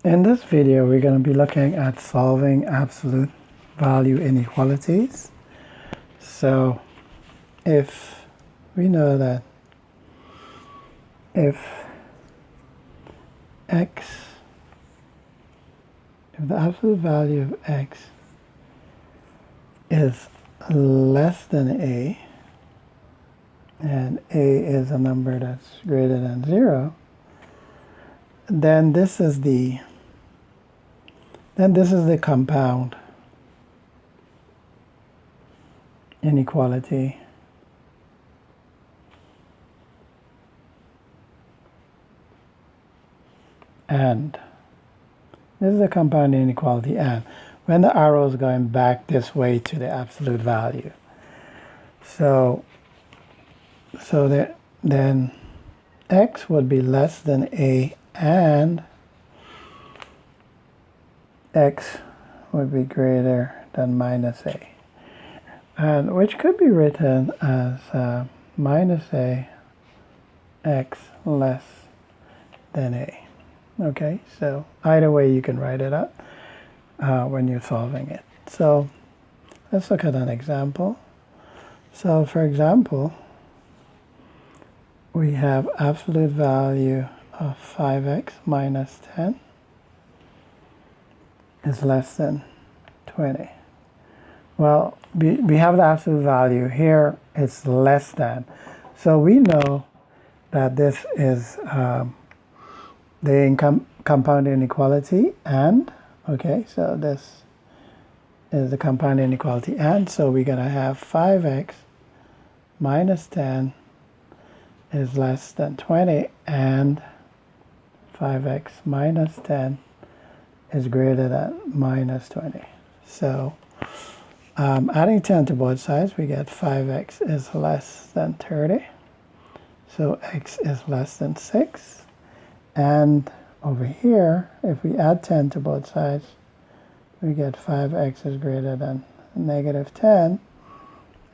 In this video, we're going to be looking at solving absolute value inequalities. So if we know that if the absolute value of x is less than a, and a is a number that's greater than 0, then this is the compound inequality. And this is the compound inequality and when the arrow is going back this way to the absolute value. So then x would be less than a and x would be greater than minus a, and which could be written as minus a x less than a. Okay, so either way you can write it out when you're solving it. So let's look at an example. So for example, we have absolute value of 5x minus 10 is less than 20. Well, we have the absolute value here, it's less than. So we know that this is the compound inequality and, okay, so this is the compound inequality and, so we're going to have 5x minus 10 is less than 20 and 5x minus 10 is greater than minus 20. So adding 10 to both sides, we get 5x is less than 30. So x is less than 6. And over here, if we add 10 to both sides, we get 5x is greater than negative 10,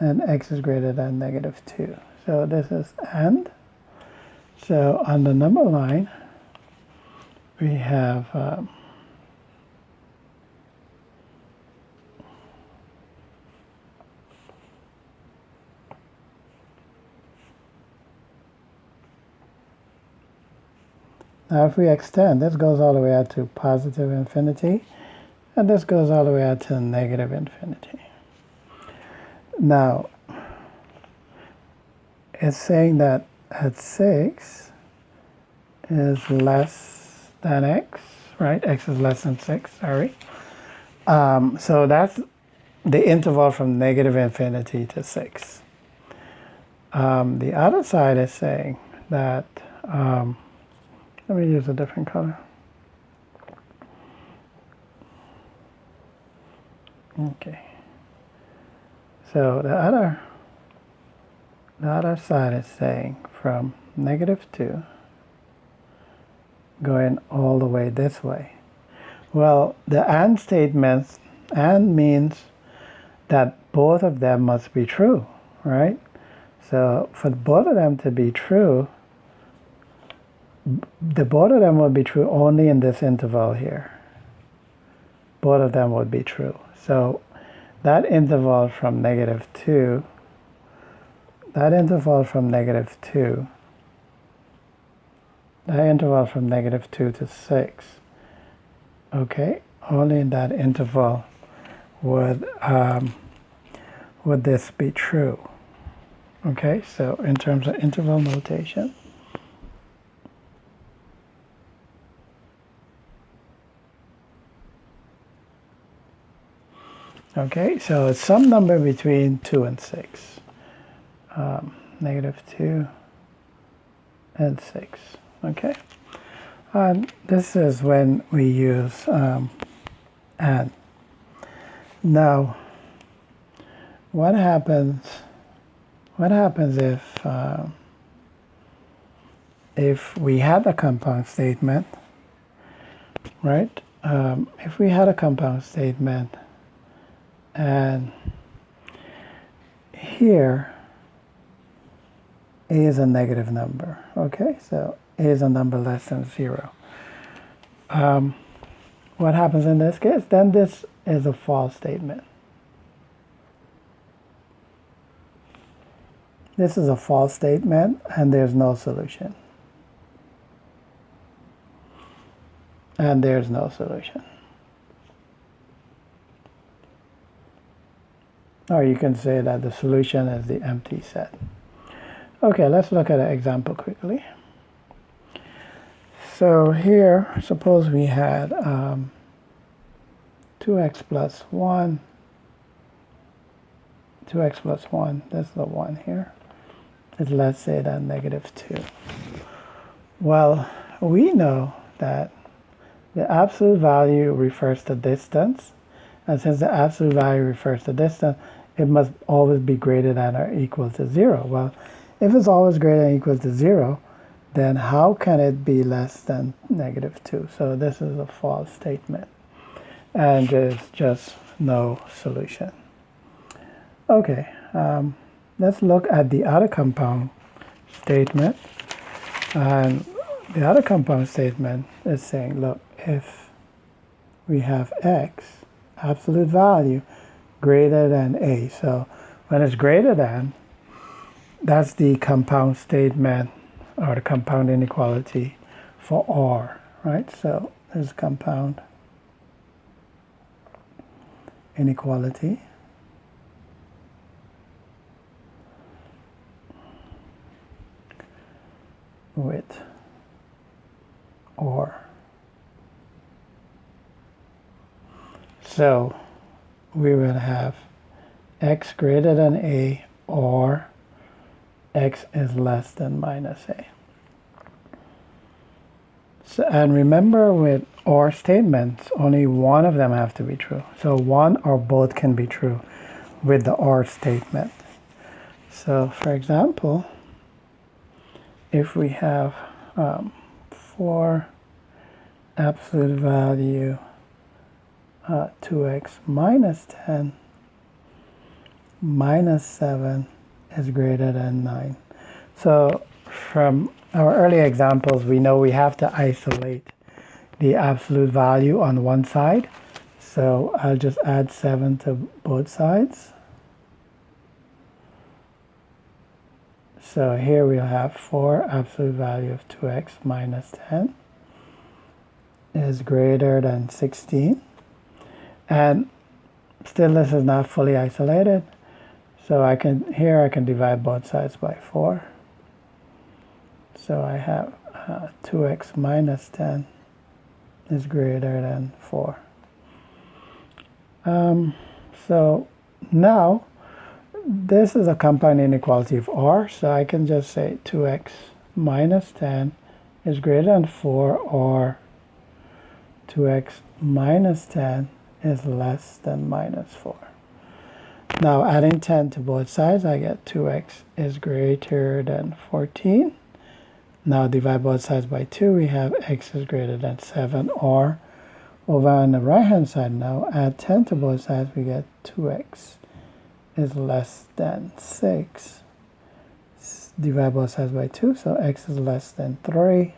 and x is greater than negative 2. So this is and. So on the number line, we have now if we extend, this goes all the way out to positive infinity, and this goes all the way out to negative infinity. Now, it's saying that at 6 is less than x, right? X is less than 6, sorry. So that's the interval from negative infinity to 6. The other side is saying that, let me use a different color. Okay. So the other side is saying from negative 2 going all the way this way. Well, the and statement, and means that both of them must be true, right? So for both of them to be true, both of them will be true only in this interval here. Both of them would be true. So that interval from negative 2, that interval from negative 2 to 6, okay, only in that interval would this be true. Okay, so in terms of interval notation, okay, so it's some number between 2 and 6. Negative 2 and 6. Okay. This is when we use and. Now, what happens if we had a compound statement, right? If we had a compound statement and here a is a negative number, okay? So a is a number less than 0. what happens in this case? Then this is a false statement. This is a false statement, and there's no solution. And there's no solution. Or you can say that the solution is the empty set. Okay, let's look at an example quickly. So here, suppose we had 2x plus 1, 2x plus 1, that's the 1 here, is less, say, than negative 2. Well, we know that the absolute value refers to distance, and since the absolute value refers to distance, it must always be greater than or equal to 0. Well, if it's always greater than or equal to 0, then how can it be less than negative 2? So this is a false statement, and there's just no solution. Okay, let's look at the other compound statement. And the other compound statement is saying, look, if we have x, absolute value, greater than a. So when it's greater than, that's the compound statement or the compound inequality for R, right? So there's compound inequality. With or. So we will have x greater than a or x is less than minus a. So, and remember, with or statements, only one of them have to be true. So one or both can be true with the or statement. So for example, if we have for absolute value 2x minus 10 minus 7 is greater than 9. So from our earlier examples, we know we have to isolate the absolute value on one side. So I'll just add 7 to both sides. So here we'll have 4 absolute value of 2x minus 10 is greater than 16. And still this is not fully isolated. So I can divide both sides by 4. So I have 2x minus 10 is greater than 4. So now this is a compound inequality of R, so I can just say 2x minus 10 is greater than 4, or 2x minus 10 is less than minus 4. Now adding 10 to both sides, I get 2x is greater than 14. Now divide both sides by 2, we have x is greater than 7, or over on the right hand side now, add 10 to both sides, we get 2x is less than 6. Divide both sides by 2, so x is less than 3.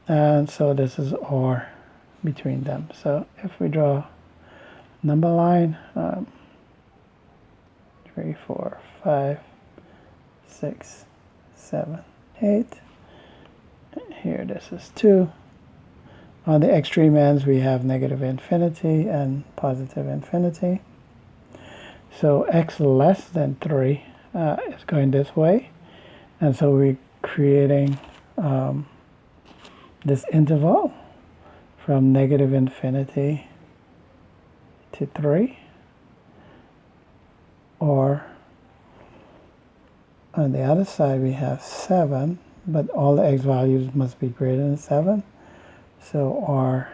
And so this is or between them. So if we draw number line, 3, 4, 5, 6, 7, 8. Here this is 2. On the extreme ends we have negative infinity and positive infinity. So x less than 3 is going this way. And so we're creating this interval from negative infinity to 3. Or on the other side we have 7, but all the x values must be greater than 7. So r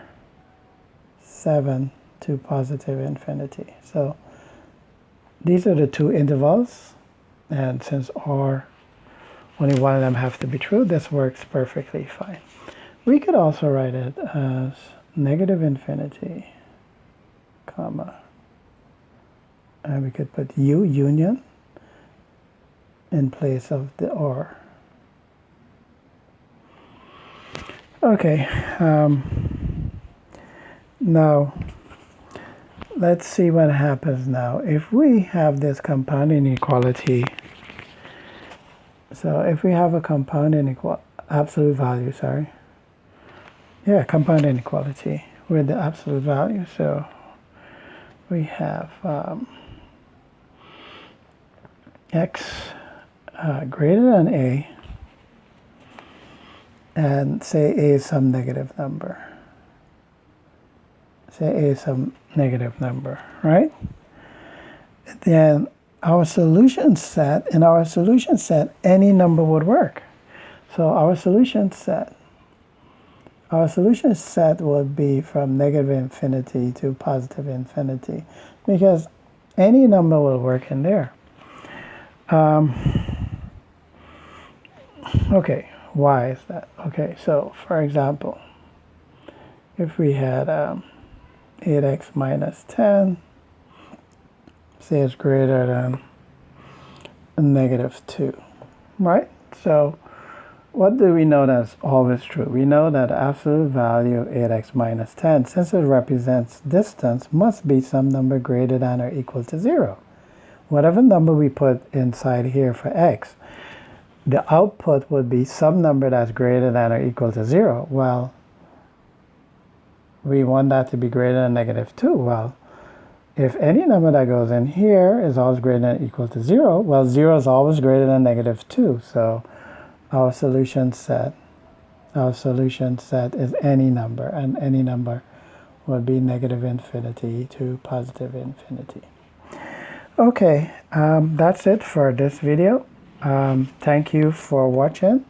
7 to positive infinity. So these are the two intervals, and since r, only one of them have to be true, this works perfectly fine. We could also write it as negative infinity, comma, and we could put u union in place of the or. Now, let's see what happens now. If we have this compound inequality, so if we have a compound absolute value, compound inequality with the absolute value, so we have x greater than a, and say a is some negative number. Say a is some negative number, right? Then our solution set, in our solution set, any number would work. So our solution set would be from negative infinity to positive infinity, because any number will work in there. Okay, why is that? Okay, so for example, if we had 8x minus 10, say it's greater than negative 2, right? So what do we know that's always true? We know that the absolute value of 8x minus 10, since it represents distance, must be some number greater than or equal to 0. Whatever number we put inside here for x, the output would be some number that's greater than or equal to 0. Well, we want that to be greater than negative 2. Well, if any number that goes in here is always greater than or equal to 0, well, 0 is always greater than negative 2. So our solution set is any number, and any number would be negative infinity to positive infinity. Okay, that's it for this video. Thank you for watching.